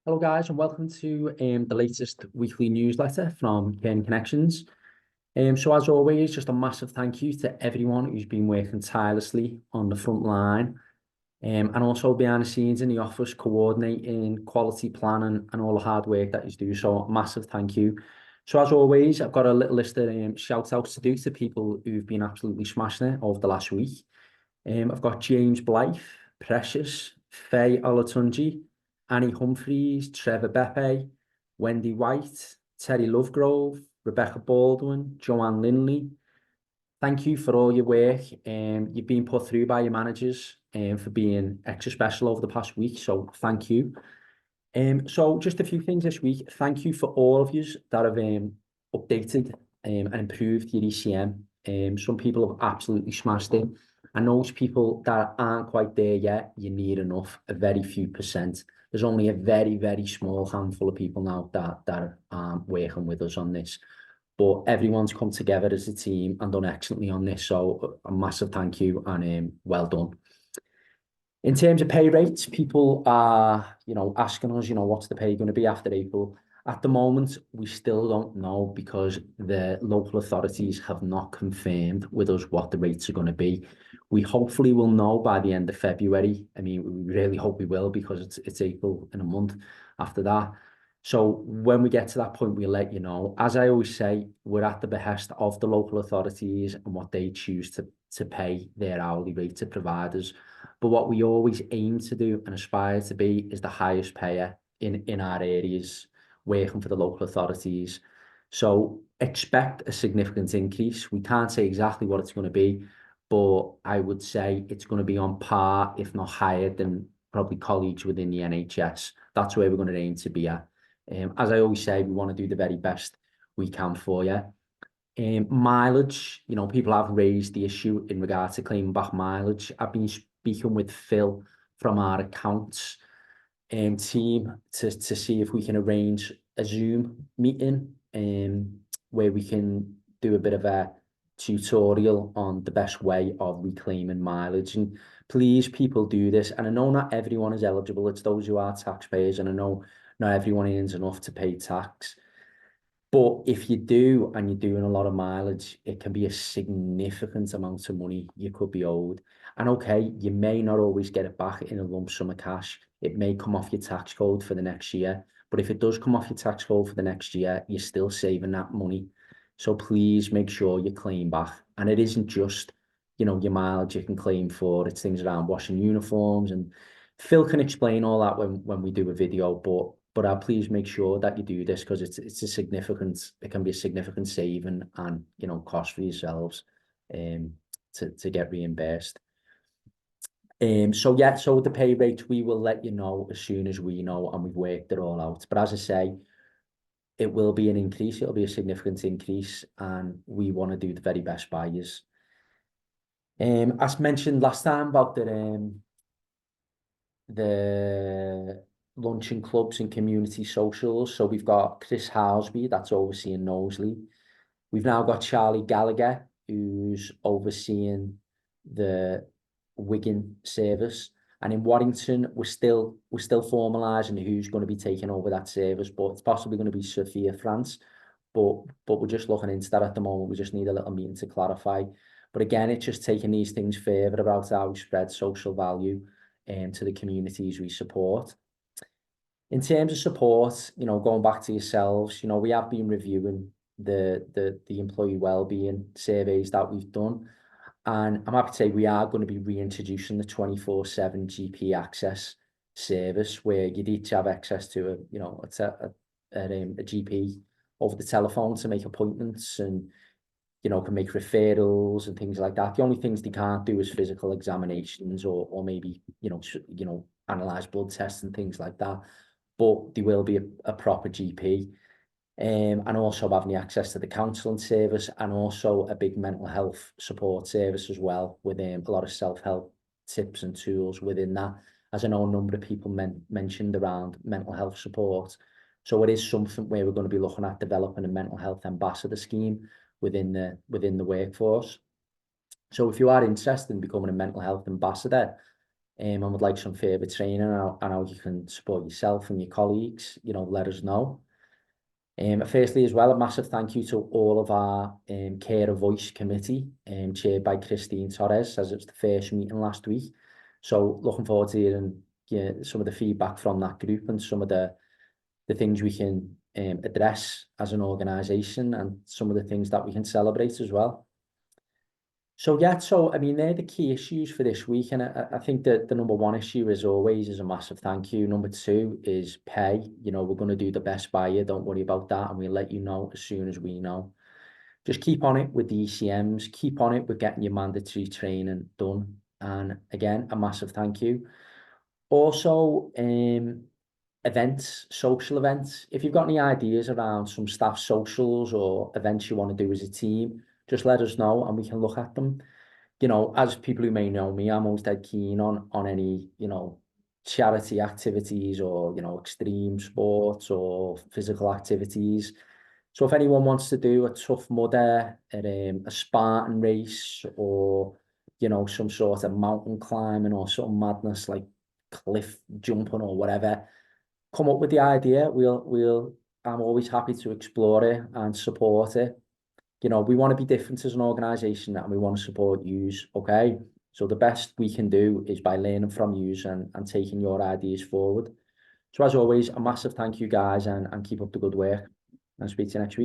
Hello, guys, and welcome to the latest weekly newsletter from Cairn Connections. So, as always, just a massive thank you to everyone who's been working tirelessly on the front line and also behind the scenes in the office, coordinating, quality planning, and all the hard work that you do. So, a massive thank you. So, as always, I've got a little list of shout outs to do to people who've been absolutely smashing it over the last week. I've got James Blythe, Precious, Faye Olatunji, Annie Humphreys, Trevor Beppe, Wendy White, Terry Lovegrove, Rebecca Baldwin, Joanne Linley. Thank you for all your work. You've been put through by your managers for being extra special over the past week, so thank you. So just a few things this week. Thank you for all of you that have updated and improved your ECM. Some people have absolutely smashed it. And those people that aren't quite there yet, you need enough, a very few percent. There's only a very, very small handful of people now that are working with us on this. But everyone's come together as a team and done excellently on this. So a massive thank you and well done. In terms of pay rates, people are, asking us, what's the pay going to be after April? At the moment, we still don't know because the local authorities have not confirmed with us what the rates are going to be. We hopefully will know by the end of February. I mean, we really hope we will because it's April in a month after that. So when we get to that point, we'll let you know. As I always say, we're at the behest of the local authorities and what they choose to pay their hourly rate to providers. But what we always aim to do and aspire to be is the highest payer in our areas, working for the local authorities. So expect a significant increase. We can't say exactly what it's going to be, but I would say it's going to be on par, if not higher than probably colleagues within the NHS. That's where we're going to aim to be at. As I always say, we want to do the very best we can for you. Mileage, people have raised the issue in regard to claiming back mileage. I've been speaking with Phil from our accounts team to see if we can arrange a Zoom meeting where we can do a bit of a tutorial on the best way of reclaiming mileage. And please, people, do this. And I know not everyone is eligible. It's those who are taxpayers, and I know not everyone earns enough to pay tax. But if you do and you're doing a lot of mileage, it can be a significant amount of money you could be owed. And okay, you may not always get it back in a lump sum of cash. It may come off your tax code for the next year. But if it does come off your tax code for the next year, you're still saving that money. So please make sure you claim back. And it isn't just, your mileage you can claim for. It's things around washing uniforms. And Phil can explain all that when we do a video, but please make sure that you do this because it can be a significant saving and cost for yourselves to get reimbursed. So with the pay rate, we will let you know as soon as we know and we've worked it all out. But as I say, it will be an increase, it'll be a significant increase, and we want to do the very best by you. As mentioned last time about the luncheon clubs and community socials. So we've got Chris Houseby, that's overseeing Knowsley. We've now got Charlie Gallagher, who's overseeing the Wigan service. And in Warrington, we're still formalising who's going to be taking over that service, but it's possibly going to be Sophia France. But we're just looking into that at the moment. We just need a little meeting to clarify. But again, it's just taking these things further about how we spread social value to the communities we support. In terms of support, going back to yourselves, we have been reviewing the employee wellbeing surveys that we've done. And I'm happy to say we are going to be reintroducing the 24/7 GP access service where you'd each have access to a GP over the telephone to make appointments and can make referrals and things like that. The only things they can't do is physical examinations or maybe analyze blood tests and things like that. But there will be a proper GP. And also having the access to the counselling service and also a big mental health support service as well with a lot of self-help tips and tools within that, as I know a number of people mentioned around mental health support. So it is something where we're going to be looking at developing a mental health ambassador scheme within the workforce. So if you are interested in becoming a mental health ambassador, and would like some further training and how you can support yourself and your colleagues, let us know. Firstly, as well, a massive thank you to all of our Care of Voice committee, chaired by Christine Torres, as it's the first meeting last week. So looking forward to hearing some of the feedback from that group and some of the things we can address as an organisation and some of the things that we can celebrate as well. So yeah, I mean, they're the key issues for this week, and I think that the number one issue, as always, is a massive thank you. Number two is pay. We're going to do the best by you. Don't worry about that, and we'll let you know as soon as we know. Just keep on it with the ECMs. Keep on it with getting your mandatory training done. And again, a massive thank you. Also, events, social events. If you've got any ideas around some staff socials or events you want to do as a team, just let us know and we can look at them. As people who may know me, I'm always dead keen on any, charity activities or, extreme sports or physical activities. So if anyone wants to do a Tough Mudder, a Spartan race, or, some sort of mountain climbing or some madness like cliff jumping or whatever, come up with the idea. I'm always happy to explore it and support it. We want to be different as an organisation and we want to support yous, okay? So the best we can do is by learning from yous and taking your ideas forward. So as always, a massive thank you guys and keep up the good work and speak to you next week.